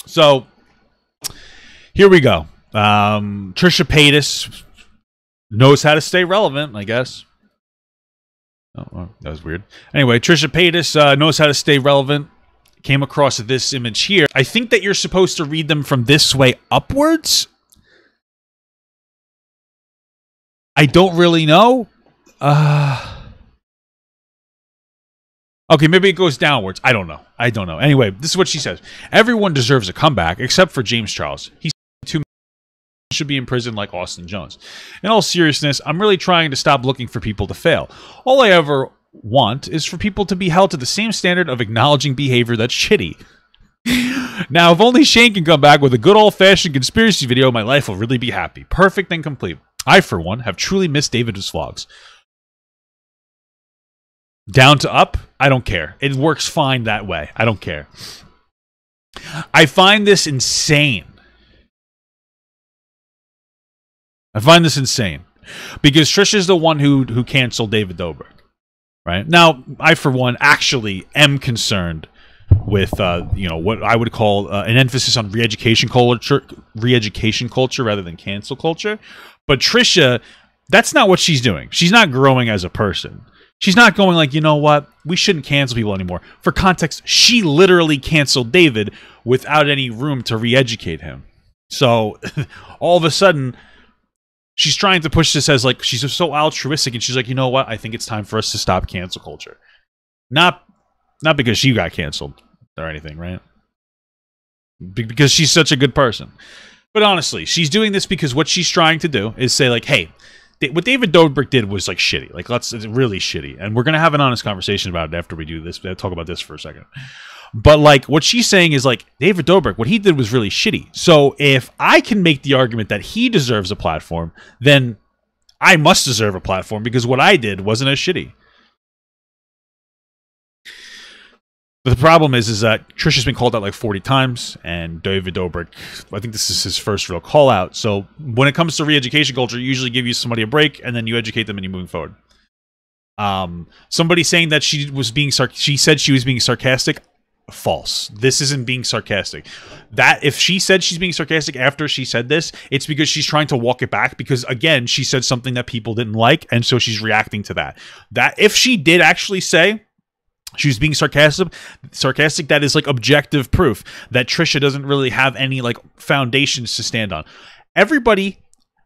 So here we go. Trisha Paytas knows how to stay relevant, I guess. Oh, that was weird. Anyway, Trisha Paytas knows how to stay relevant. Came across this image here. I think that you're supposed to read them from this way upwards. I don't really know. Okay, maybe it goes downwards. I don't know. Anyway, this is what she says. Everyone deserves a comeback, except for James Charles. He's too should be in prison like Austin Jones. In all seriousness, I'm really trying to stop looking for people to fail. All I ever want is for people to be held to the same standard of acknowledging behavior that's shitty. Now, if only Shane can come back with a good old-fashioned conspiracy video, my life will really be happy. Perfect and complete. I, for one, have truly missed David's vlogs. Down to up, I don't care. It works fine that way. I don't care. I find this insane. Because Trisha's the one who canceled David Dobrik. Right? Now, I, for one, actually am concerned with, what I would call an emphasis on re-education culture rather than cancel culture. But Trisha, that's not what she's doing. She's not growing as a person. She's not going like, you know what? We shouldn't cancel people anymore. For context, she literally canceled David without any room to re-educate him. So, all of a sudden, she's trying to push this as like, she's so altruistic, and she's like, you know what? I think it's time for us to stop cancel culture. Not because she got canceled or anything, right? Because she's such a good person. But honestly, she's doing this because what she's trying to do is say like, hey, what David Dobrik did was like shitty. Like, it's really shitty. And we're going to have an honest conversation about it after we do this. Talk about this for a second. But like, what she's saying is like, David Dobrik, what he did was really shitty. So if I can make the argument that he deserves a platform, then I must deserve a platform because what I did wasn't as shitty. But the problem is that Trisha's been called out like 40 times, and David Dobrik, I think this is his first real call out. So when it comes to re-education culture, you usually give you somebody a break, and then you educate them, and you're moving forward. Somebody saying that she said she was being sarcastic. False. This isn't being sarcastic. That if she said she's being sarcastic after she said this, it's because she's trying to walk it back because again, she said something that people didn't like, and so she's reacting to that. That if she did actually say she was being sarcastic, that is like objective proof that Trisha doesn't really have any like foundations to stand on. Everybody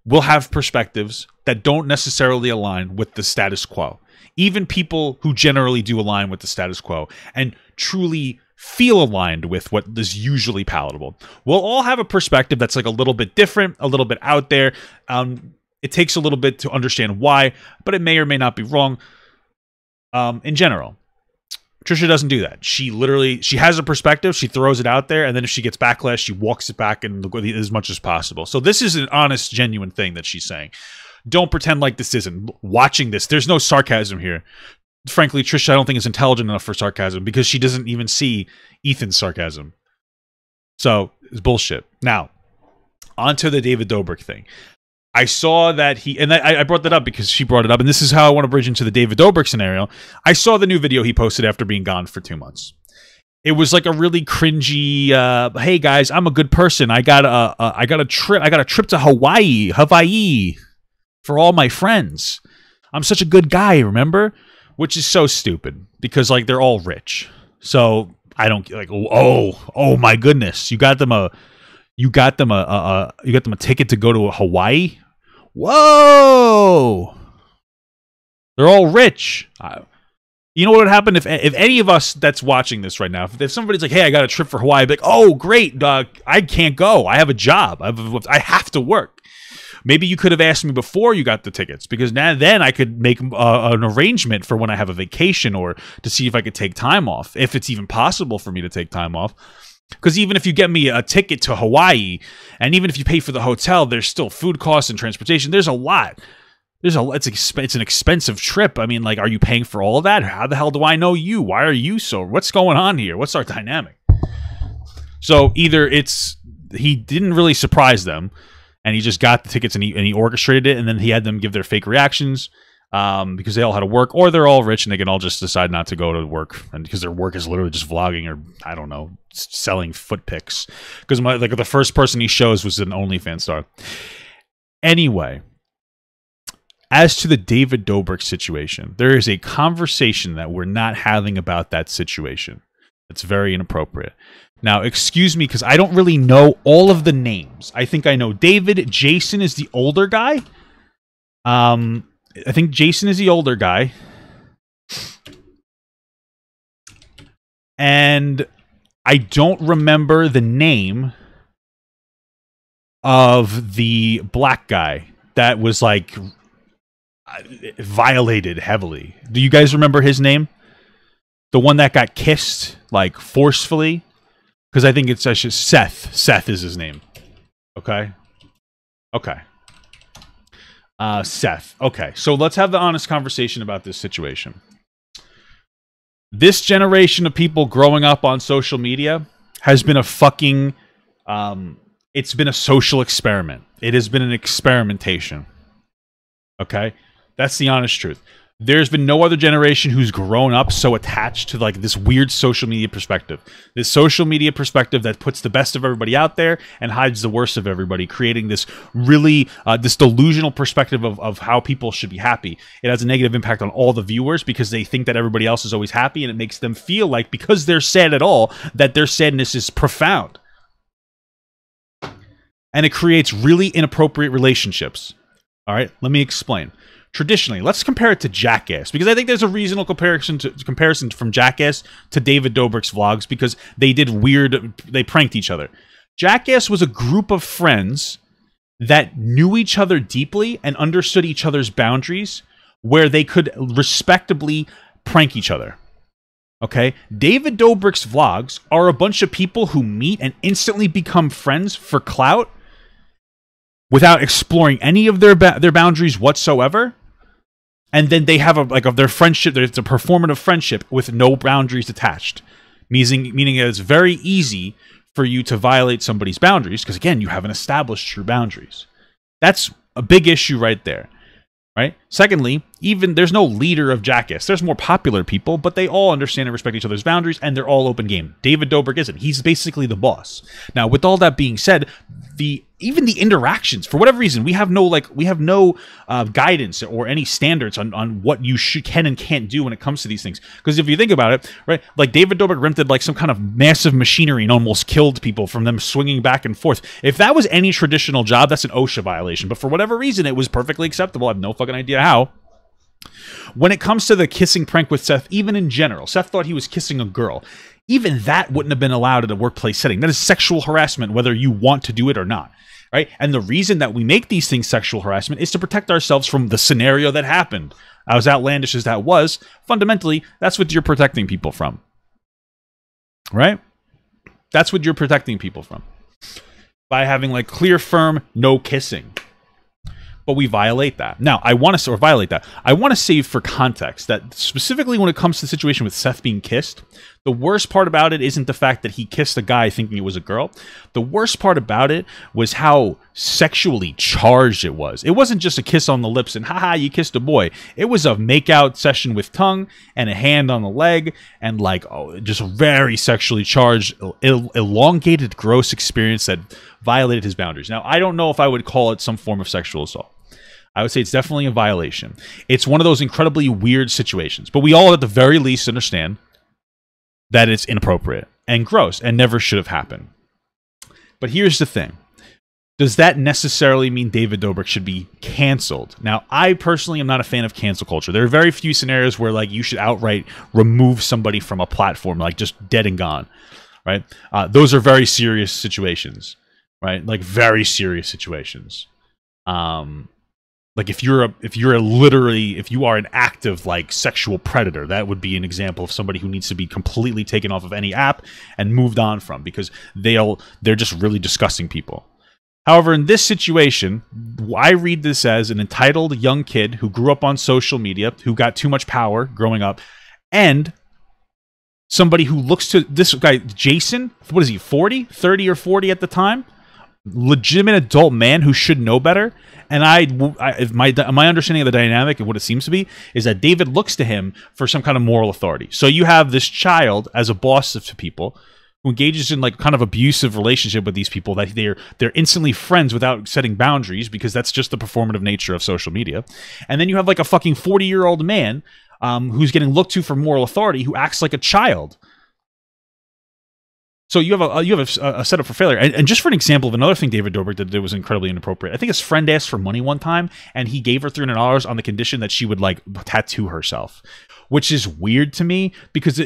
will have perspectives that don't necessarily align with the status quo. Even people who generally do align with the status quo and truly feel aligned with what is usually palatable. We'll all have a perspective that's like a little bit different, a little bit out there. It takes a little bit to understand why, but it may or may not be wrong. In general, Trisha doesn't do that. She has a perspective, she throws it out there, and then if she gets backlash, she walks it back and as much as possible. So this is an honest, genuine thing that she's saying. Don't pretend like this isn't. Watching this, there's no sarcasm here. Frankly, Trisha, I don't think is intelligent enough for sarcasm because she doesn't even see Ethan's sarcasm. So, it's bullshit. Now, onto the David Dobrik thing. I saw that I brought that up because she brought it up, and this is how I want to bridge into the David Dobrik scenario. I saw the new video he posted after being gone for 2 months. It was like a really cringy, hey guys, I'm a good person. I got a trip to Hawaii for all my friends. I'm such a good guy, remember? Which is so stupid because like they're all rich. So I don't like oh my goodness. You got them a ticket to go to Hawaii? Whoa! They're all rich. You know what would happen if any of us that's watching this right now, if somebody's like, hey, I got a trip for Hawaii, I'd be like, oh, great, I can't go. I have a job. I have to work. Maybe you could have asked me before you got the tickets, because then I could make an arrangement for when I have a vacation or to see if I could take time off, if it's even possible for me to take time off. Because even if you get me a ticket to Hawaii, and even if you pay for the hotel, there's still food costs and transportation. There's a lot. It's an expensive trip. I mean, like, are you paying for all of that? How the hell do I know you? Why are you so? What's going on here? What's our dynamic? So either he didn't really surprise them, and he just got the tickets and he orchestrated it, and then he had them give their fake reactions, because they all had to work, or they're all rich and they can all just decide not to go to work, and because their work is literally just vlogging or I don't know, selling foot pics. Because like the first person he shows was an OnlyFans star. Anyway, as to the David Dobrik situation, there is a conversation that we're not having about that situation. It's very inappropriate. Now, excuse me, because I don't really know all of the names. I think I know David. Jason is the older guy. I think Jason is the older guy. And I don't remember the name of the black guy that was like violated heavily. Do you guys remember his name? The one that got kissed like forcefully? Because I think it's actually Seth. Seth is his name. Okay. Okay. Seth. Okay, so let's have the honest conversation about this situation. This generation of people growing up on social media has been a fucking... it's been a social experiment. It has been an experimentation. Okay? That's the honest truth. There's been no other generation who's grown up so attached to like this weird social media perspective. This social media perspective that puts the best of everybody out there and hides the worst of everybody, creating this really, this delusional perspective of how people should be happy. It has a negative impact on all the viewers because they think that everybody else is always happy, and it makes them feel like, because they're sad at all, that their sadness is profound. And it creates really inappropriate relationships. All right, let me explain. Traditionally, let's compare it to Jackass, because I think there's a reasonable comparison from Jackass to David Dobrik's vlogs, because they did weird, they pranked each other. Jackass was a group of friends that knew each other deeply and understood each other's boundaries, where they could respectably prank each other. Okay? David Dobrik's vlogs are a bunch of people who meet and instantly become friends for clout without exploring any of their boundaries whatsoever. And then they have their friendship. It's a performative friendship with no boundaries attached, meaning that it's very easy for you to violate somebody's boundaries because, again, you haven't established your boundaries. That's a big issue right there, right? Secondly, even there's no leader of Jackass. There's more popular people, but they all understand and respect each other's boundaries, and they're all open game. David Dobrik isn't. He's basically the boss. Now, with all that being said, even the interactions, for whatever reason, we have no guidance or any standards on what you can and can't do when it comes to these things. Because if you think about it, right, like David Dobrik rented like some kind of massive machinery and almost killed people from them swinging back and forth. If that was any traditional job, that's an OSHA violation. But for whatever reason, it was perfectly acceptable. I have no fucking idea how. When it comes to the kissing prank with Seth, even in general, Seth thought he was kissing a girl. Even that wouldn't have been allowed in a workplace setting. That is sexual harassment, whether you want to do it or not. Right? And the reason that we make these things sexual harassment is to protect ourselves from the scenario that happened. As outlandish as that was, fundamentally, that's what you're protecting people from. Right? That's what you're protecting people from. By having like clear, firm, no kissing. But we violate that. Now, I want to save for context that specifically when it comes to the situation with Seth being kissed, the worst part about it isn't the fact that he kissed a guy thinking it was a girl. The worst part about it was how sexually charged it was. It wasn't just a kiss on the lips and haha, you kissed a boy. It was a make-out session with tongue and a hand on the leg and like just very sexually charged, elongated, gross experience that violated his boundaries. Now, I don't know if I would call it some form of sexual assault. I would say it's definitely a violation. It's one of those incredibly weird situations. But we all, at the very least, understand that it's inappropriate and gross and never should have happened. But here's the thing. Does that necessarily mean David Dobrik should be canceled? Now, I personally am not a fan of cancel culture. There are very few scenarios where like you should outright remove somebody from a platform, like just dead and gone, right? Those are very serious situations, right? Like very serious situations. Like if you are an active like sexual predator, that would be an example of somebody who needs to be completely taken off of any app and moved on from, because they're just really disgusting people. However, in this situation, I read this as an entitled young kid who grew up on social media, who got too much power growing up, and somebody who looks to this guy, Jason, what is he, 30 or 40 at the time? legitimate adult man who should know better. And my understanding of the dynamic and what it seems to be is that David looks to him for some kind of moral authority. So you have this child as a boss to people who engages in like kind of abusive relationship with these people that they're instantly friends without setting boundaries, because that's just the performative nature of social media. And then you have like a fucking 40-year-old man who's getting looked to for moral authority who acts like a child. So you have a setup for failure. And just for an example of another thing David Dobrik did that was incredibly inappropriate. I think his friend asked for money one time, and he gave her $300 on the condition that she would like tattoo herself, which is weird to me because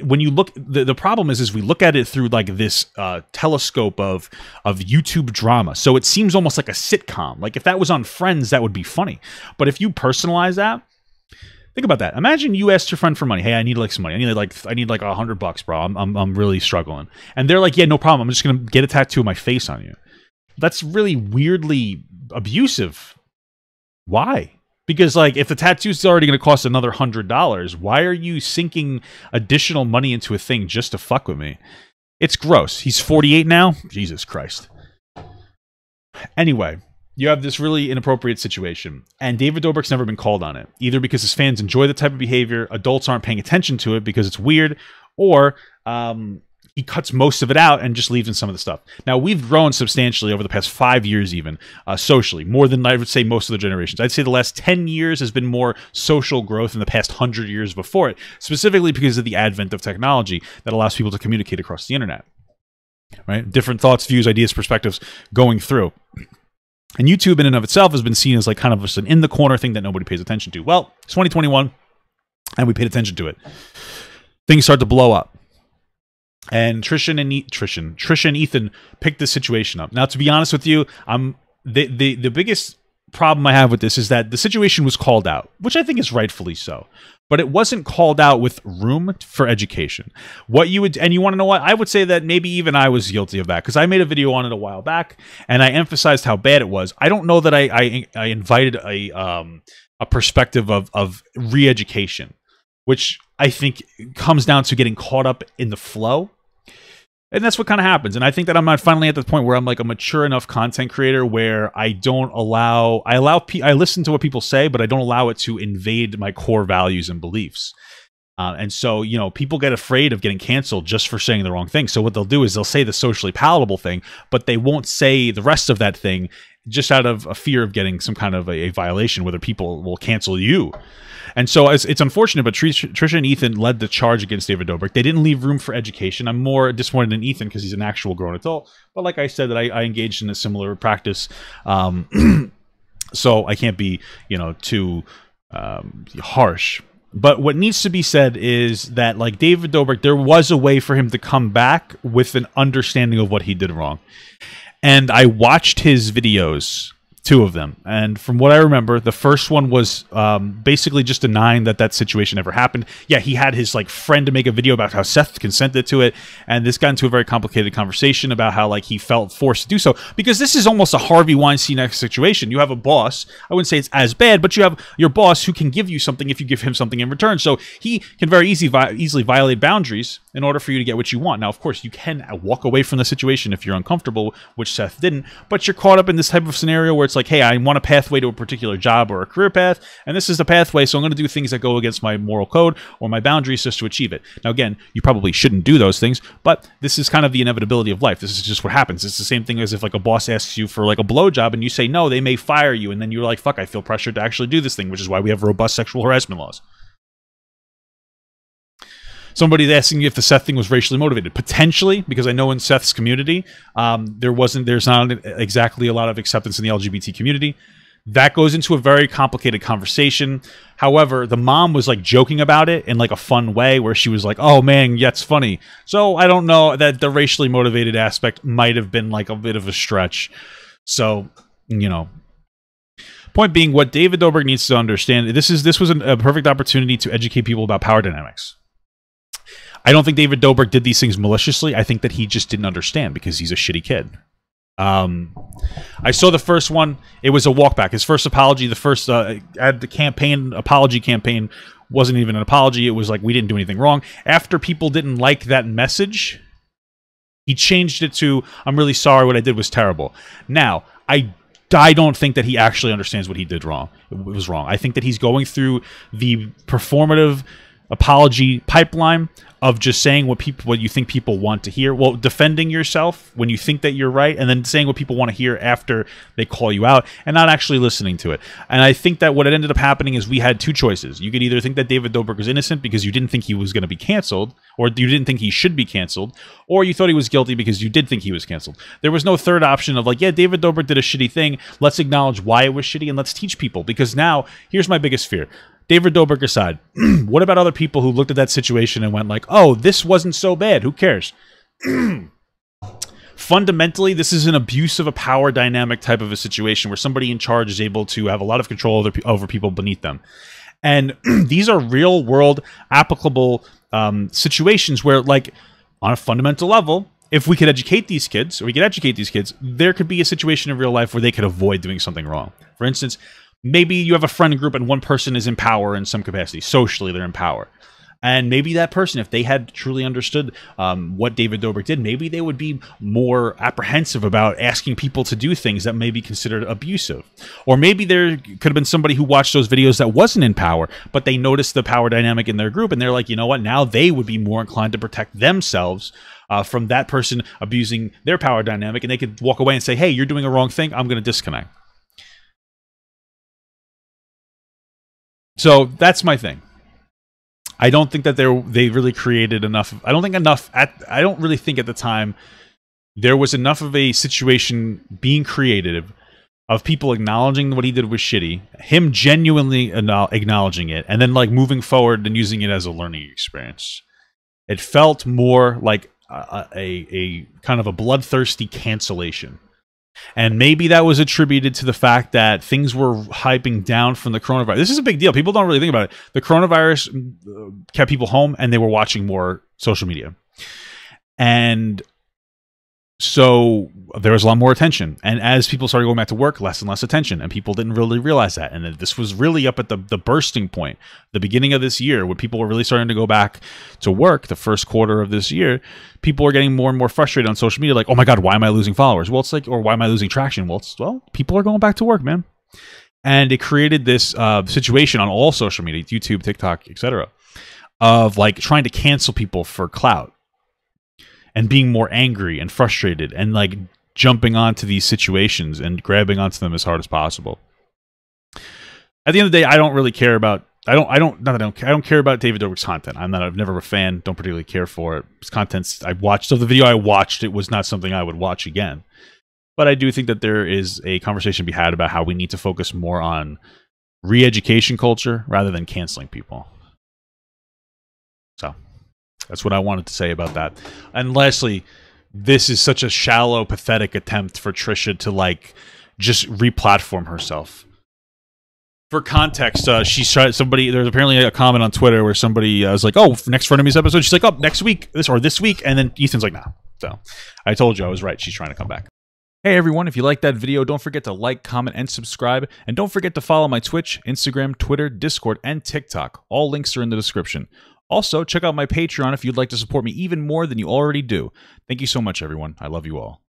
when you look, the problem is we look at it through like this telescope of YouTube drama. So it seems almost like a sitcom. Like if that was on Friends, that would be funny. But if you personalize that, think about that. Imagine you asked your friend for money. Hey, I need like some money. I need like $100, bro. I'm really struggling. And they're like, yeah, no problem. I'm just gonna get a tattoo of my face on you. That's really weirdly abusive. Why? Because like if the tattoo's already gonna cost another $100, why are you sinking additional money into a thing just to fuck with me? It's gross. He's 48 now. Jesus Christ. Anyway. You have this really inappropriate situation, and David Dobrik's never been called on it, either because his fans enjoy the type of behavior, adults aren't paying attention to it because it's weird, or he cuts most of it out and just leaves in some of the stuff. Now, we've grown substantially over the past 5 years even, socially, more than I would say most of the generations. I'd say the last 10 years has been more social growth than the past 100 years before it, specifically because of the advent of technology that allows people to communicate across the internet. Right? Different thoughts, views, ideas, perspectives going through. And YouTube in and of itself has been seen as like kind of just an in-the-corner thing that nobody pays attention to. Well, it's 2021, and we paid attention to it. Things start to blow up. And Trisha and Ethan picked this situation up. Now, to be honest with you, the biggest problem I have with this is that the situation was called out, which I think is rightfully so. But it wasn't called out with room for education. And you want to know what? I would say that maybe even I was guilty of that, because I made a video on it a while back, and I emphasized how bad it was. I don't know that I invited a perspective of re-education, which I think comes down to getting caught up in the flow. And that's what kind of happens. And I think that I'm finally at the point where I'm like a mature enough content creator where I listen to what people say, but I don't allow it to invade my core values and beliefs. And so, you know, people get afraid of getting canceled just for saying the wrong thing. So what they'll do is they'll say the socially palatable thing, but they won't say the rest of that thing just out of a fear of getting some kind of a violation, whether people will cancel you. And so it's unfortunate, but Trisha and Ethan led the charge against David Dobrik. They didn't leave room for education. I'm more disappointed in Ethan because he's an actual grown adult. But like I said, that I engaged in a similar practice. So I can't be, you know, too harsh. But what needs to be said is that, like David Dobrik, there was a way for him to come back with an understanding of what he did wrong. And I watched his videos, 2 of them, and from what I remember, the first one was basically just denying that situation ever happened. Yeah, he had his like friend to make a video about how Seth consented to it, and this got into a very complicated conversation about how like he felt forced to do so, because this is almost a Harvey Weinstein-esque situation. You have a boss, I wouldn't say it's as bad, but you have your boss who can give you something if you give him something in return. So he can very easily violate boundaries in order for you to get what you want. Now, of course, you can walk away from the situation if you're uncomfortable, which Seth didn't, but you're caught up in this type of scenario where it's like, hey, I want a pathway to a particular job or a career path, and this is the pathway, so I'm going to do things that go against my moral code or my boundaries just to achieve it. Now, again, you probably shouldn't do those things, but this is kind of the inevitability of life. This is just what happens. It's the same thing as if like a boss asks you for like a blowjob and you say no, they may fire you, and then you're like, fuck, I feel pressured to actually do this thing, which is why we have robust sexual harassment laws. Somebody's asking if the Seth thing was racially motivated. Potentially, because I know in Seth's community, there's not exactly a lot of acceptance in the LGBT community. That goes into a very complicated conversation. However, the mom was like joking about it in like a fun way where she was like, oh man, yeah, it's funny. So I don't know, that the racially motivated aspect might have been like a bit of a stretch. So, you know. Point being, what David Dobrik needs to understand, this was a perfect opportunity to educate people about power dynamics. I don't think David Dobrik did these things maliciously. I think that he just didn't understand because he's a shitty kid. I saw the first one. It was a walkback. His first apology, the first apology campaign wasn't even an apology. It was like, we didn't do anything wrong. After people didn't like that message, He changed it to, I'm really sorry, what I did was terrible. Now, I don't think that he actually understands what he did wrong. It was wrong. I think that he's going through the performative apology pipeline of just saying what you think people want to hear. Well, defending yourself when you think that you're right, and then saying what people want to hear after they call you out, and not actually listening to it. And I think that what ended up happening is we had two choices. You could either think that David Dobrik was innocent because you didn't think he was going to be canceled, or you didn't think he should be canceled, or you thought he was guilty because you did think he was canceled. There was no third option of like, yeah, David Dobrik did a shitty thing. Let's acknowledge why it was shitty, and let's teach people. Because now, here's my biggest fear. David Dobrik aside, what about other people who looked at that situation and went like, oh, this wasn't so bad. Who cares? Fundamentally, this is an abuse of a power dynamic type of a situation where somebody in charge is able to have a lot of control over people beneath them. And these are real world applicable situations where, like, on a fundamental level, if we could educate these kids, there could be a situation in real life where they could avoid doing something wrong. For instance, maybe you have a friend group and one person is in power in some capacity. Socially, they're in power. And maybe that person, if they had truly understood what David Dobrik did, maybe they would be more apprehensive about asking people to do things that may be considered abusive. Or maybe there could have been somebody who watched those videos that wasn't in power, but they noticed the power dynamic in their group, and they're like, you know what, now they would be more inclined to protect themselves from that person abusing their power dynamic, and they could walk away and say, hey, you're doing a wrong thing, I'm going to disconnect. So that's my thing. I don't think that they really created enough. I don't really think at the time there was enough of a situation being created of people acknowledging what he did was shitty, him genuinely acknowledging it, and then like moving forward and using it as a learning experience. It felt more like a kind of a bloodthirsty cancellation. And maybe that was attributed to the fact that things were hyping down from the coronavirus. This is a big deal. People don't really think about it. The coronavirus kept people home, and they were watching more social media. And so there was a lot more attention. And as people started going back to work, less and less attention. And people didn't really realize that. And this was really up at the bursting point, the beginning of this year, when people were really starting to go back to work, the first quarter of this year. People were getting more and more frustrated on social media, like, oh my God, why am I losing followers? Well, it's like, or why am I losing traction? Well, people are going back to work, man. And it created this situation on all social media, YouTube, TikTok, etc., of like trying to cancel people for clout. And being more angry and frustrated and like jumping onto these situations and grabbing onto them as hard as possible. At the end of the day, I don't really care about I don't care about David Dobrik's content. I've never a fan, don't particularly care for it. His content's I watched, so the video I watched, it was not something I would watch again. But I do think that there is a conversation to be had about how we need to focus more on re-education culture rather than canceling people. So that's what I wanted to say about that. And lastly, this is such a shallow, pathetic attempt for Trisha to like just re-platform herself. For context, she's tried somebody. There's apparently a comment on Twitter where somebody was like, "Oh, next Frenemies episode." She's like, "Oh, next week, this week," and then Ethan's like, "No." So I told you I was right. She's trying to come back. Hey everyone, if you liked that video, don't forget to like, comment, and subscribe. And don't forget to follow my Twitch, Instagram, Twitter, Discord, and TikTok. All links are in the description. Also, check out my Patreon if you'd like to support me even more than you already do. Thank you so much, everyone. I love you all.